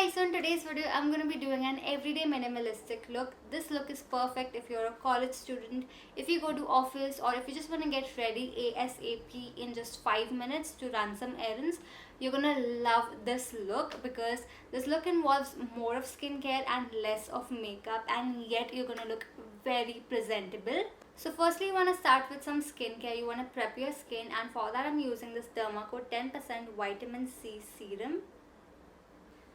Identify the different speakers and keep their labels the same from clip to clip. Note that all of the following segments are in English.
Speaker 1: guys, so in today's video I'm going to be doing an everyday minimalistic look. This look is perfect if you're a college student, if you go to office, or if you just want to get ready ASAP in just 5 minutes to run some errands. You're going to love this look because this look involves more of skincare and less of makeup, and yet you're going to look very presentable. So firstly, you want to start with some skincare. You want to prep your skin, and for that I'm using this Dermaco 10% vitamin C serum.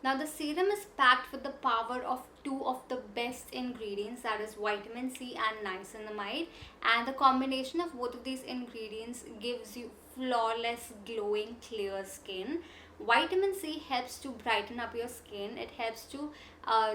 Speaker 1: Now the serum is packed with the power of two of the best ingredients, that is vitamin C and niacinamide, and the combination of both of these ingredients gives you flawless glowing clear skin. Vitamin C helps to brighten up your skin, it helps to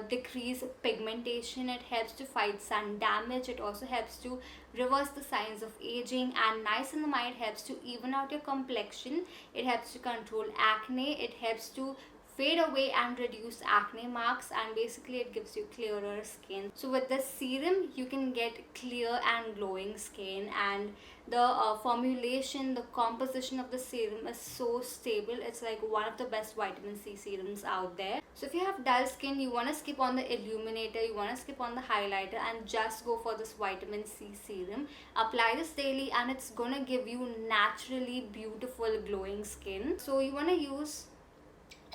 Speaker 1: decrease pigmentation, it helps to fight sun damage, it also helps to reverse the signs of aging, and niacinamide helps to even out your complexion, it helps to control acne, it helps to fade away and reduce acne marks, and basically it gives you clearer skin. So with this serum you can get clear and glowing skin, and the formulation, the composition of the serum is so stable. It's like one of the best vitamin C serums out there. So if you have dull skin, you want to skip on the illuminator, you want to skip on the highlighter and just go for this vitamin C serum. Apply this daily and it's gonna give you naturally beautiful glowing skin. So you want to use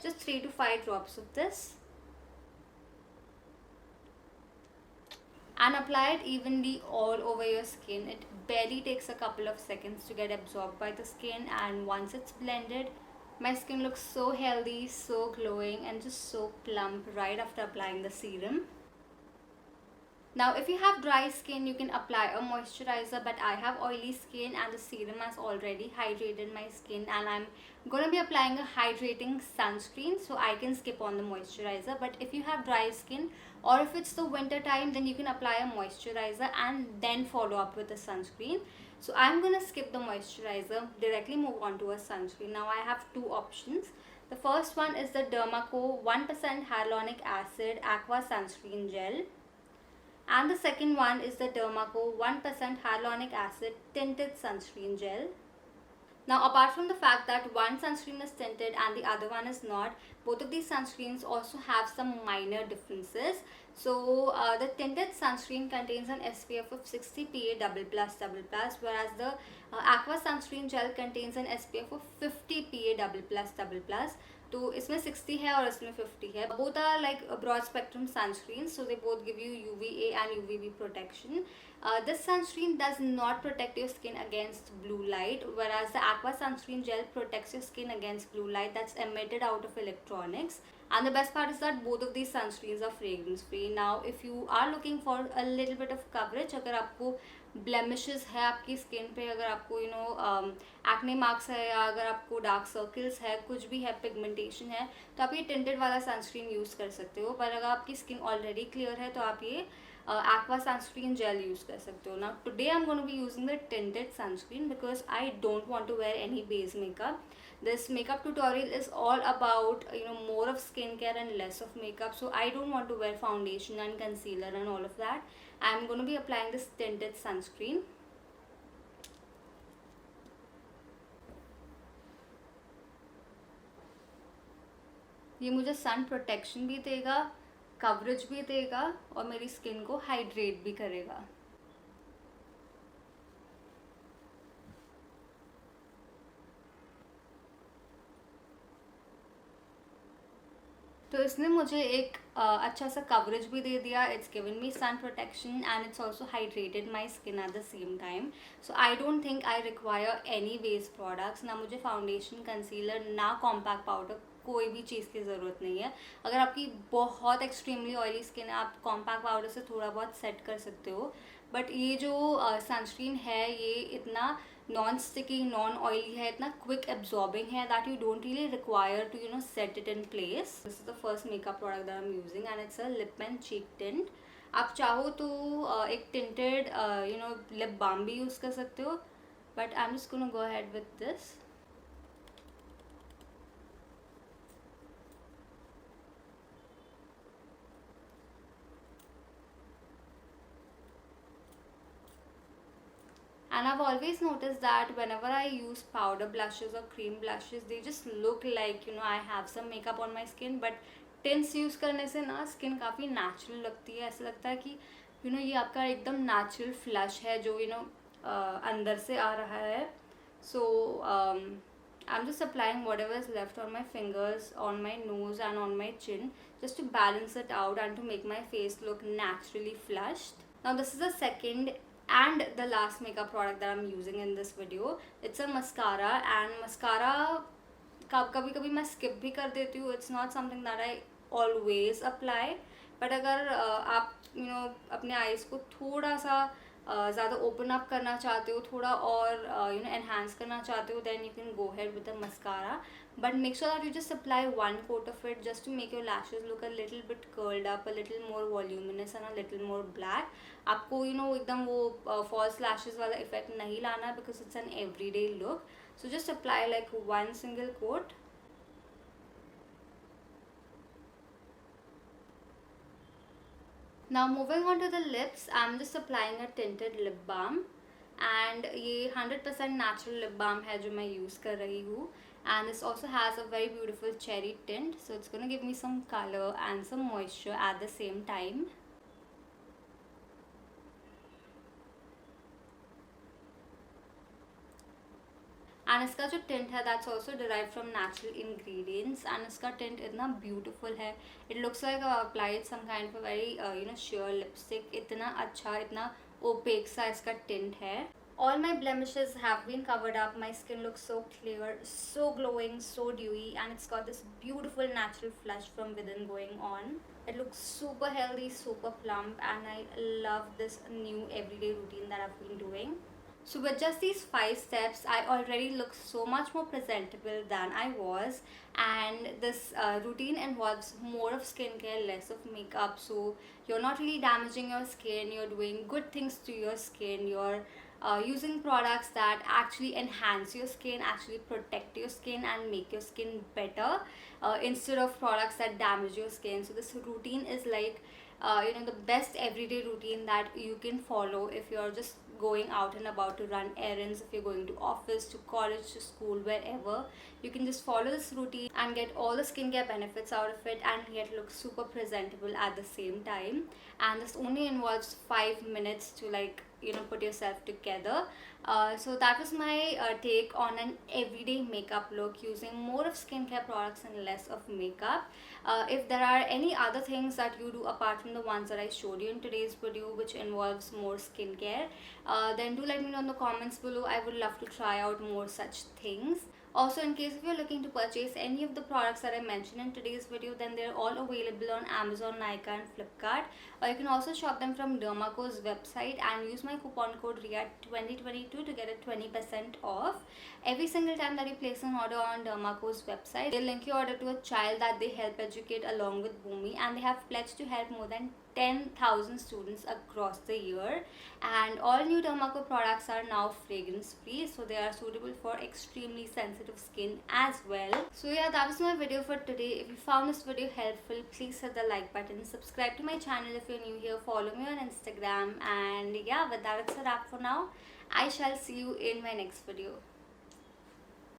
Speaker 1: just 3 to 5 drops of this and apply it evenly all over your skin. It barely takes a couple of seconds to get absorbed by the skin, and once it's blended, my skin looks so healthy, so glowing, and just so plump right after applying the serum. Now if you have dry skin, you can apply a moisturizer, but I have oily skin and the serum has already hydrated my skin, and I'm going to be applying a hydrating sunscreen, so I can skip on the moisturizer. But if you have dry skin, or if it's the winter time, then you can apply a moisturizer and then follow up with a sunscreen. So I'm going to skip the moisturizer, directly move on to a sunscreen. Now I have two options. The first one is the Dermaco 1% hyaluronic acid aqua sunscreen gel, and the second one is the Dermaco 1% hyaluronic acid tinted sunscreen gel. Now apart from the fact that one sunscreen is tinted and the other one is not, both of these sunscreens also have some minor differences. So the tinted sunscreen contains an SPF of 60 PA++++, whereas the aqua sunscreen gel contains an SPF of 50 PA++++. तो इसमें 60 है और इसमें 50 है. Both are like a broad spectrum sunscreens, so they both give you UVA and UVB protection. This sunscreen does not protect your skin against blue light, whereas the aqua sunscreen gel protects your skin against blue light that's emitted out of electronics. And the best part is that both of these sunscreens are fragrance free. Now if you are looking for a little bit of coverage, अगर आपको blemishes है आपकी skin पे, अगर आपको acne marks है, या अगर आपको डार्क सर्कल्स है, कुछ भी है, पिगमेंटेशन है, तो आप ये टिंटेड वाला सनस्क्रीन यूज़ कर सकते हो. पर अगर आपकी स्किन ऑलरेडी क्लियर है तो आप ये aqua sunscreen gel use कर सकते हो. Now today I'm going to be using the tinted sunscreen because I don't want to wear any base makeup. This makeup tutorial is all about more of skincare and less of makeup, so I don't want to wear foundation and concealer and all of that. I'm going to be applying this tinted sunscreen. ये मुझे sun protection भी देगा, coverage भी देगा, और मेरी skin को hydrate भी करेगा. तो इसने मुझे एक अच्छा सा कवरेज भी दे दिया. It's given me sun protection and it's also hydrated my skin at the same time. So I don't think I require any base products. ना मुझे फाउंडेशन, कंसीलर, ना कॉम्पैक्ट पाउडर, कोई भी चीज़ की ज़रूरत नहीं है. अगर आपकी बहुत एक्सट्रीमली ऑयली स्किन है, आप कॉम्पैक्ट पाउडर से थोड़ा बहुत सेट कर सकते हो. बट ये जो सनस्क्रीन है, ये इतना नॉन स्टिकी, नॉन ऑयली है, इतना क्विक एब्जॉर्बिंग है that you don't really require to set it in place. This is the first makeup product that I am using and it's a lip and cheek tint. आप चाहो तो एक tinted lip balm भी use कर सकते हो, but I am just gonna go ahead with this. And I've always noticed that whenever I use powder blushes or cream blushes, they just look like I have some makeup on my skin, but tints use करने से ना skin काफ़ी natural लगती है, ऐसा लगता है कि ये आपका एकदम नेचुरल फ्लश है जो अंदर से आ रहा है. So I'm just applying whatever is left on my fingers, on my nose and on my chin, just to balance it out and to make my face look naturally flushed. Now this is the second and the last makeup product that I'm using in this video. It's a mascara, and mascara कभी कभी मैं skip भी कर देती हूँ. It's not something that I always apply. But अगर आप अपने आईज को थोड़ा सा ज़्यादा ओपन अप करना चाहते हो, थोड़ा और एनहांस करना चाहते हो, then you can go head with the mascara. But make sure that you just apply one coat of it just to make your lashes look a little bit curled up, a little more voluminous and a little more black. आपको एकदम वो false lashes वाला effect नहीं लाना, because it's an everyday look. So just apply like one single coat. Now moving on to the lips, I'm just applying a tinted lip balm, and ये 100% natural lip balm है जो मैं use कर रही हूँ, and this also has a very beautiful cherry tint, so it's gonna give me some color and some moisture at the same time. And इसका जो tint है that's also derive from natural ingredients, and इसका tint इतना beautiful है. It looks like applied some kind of very sheer lipstick. इतना अच्छा, इतना OPEC सा इसका टिंट है. All my blemishes have been covered up. My skin looks so clear, so glowing, so dewy, and it's got this beautiful natural flush from within going on. It looks super healthy, super plump, and I love this new everyday routine that I've been doing. So with just these 5 steps, I already look so much more presentable than I was, and this routine involves more of skincare, less of makeup. So you're not really damaging your skin, you're doing good things to your skin, you're using products that actually enhance your skin, actually protect your skin and make your skin better, instead of products that damage your skin. So this routine is like the best everyday routine that you can follow if you're just going out and about to run errands, if you're going to office, to college, to school, wherever. You can just follow this routine and get all the skincare benefits out of it, and yet look super presentable at the same time. And this only involves 5 minutes to put yourself together. So that was my take on an everyday makeup look, using more of skincare products and less of makeup. If there are any other things that you do apart from the ones that I showed you in today's video, which involves more skincare, then do let me know in the comments below. I would love to try out more such things. Also, in case if you're looking to purchase any of the products that I mentioned in today's video, then they're all available on Amazon, Nykaa and Flipkart. Or you can also shop them from Dermaco's website and use my coupon code Riya 2022 to get a 20% off. Every single time that you place an order on Dermaco's website, they'll link your order to a child that they help educate along with Bhumi, and they have pledged to help more than 10,000 students across the year. And all new Dermaco products are now fragrance free, so they are suitable for extremely sensitive skin as well. So yeah, that was my video for today. If you found this video helpful, please hit the like button, subscribe to my channel if you're new here, follow me on Instagram, and yeah, with that it's a wrap for now. I shall see you in my next video.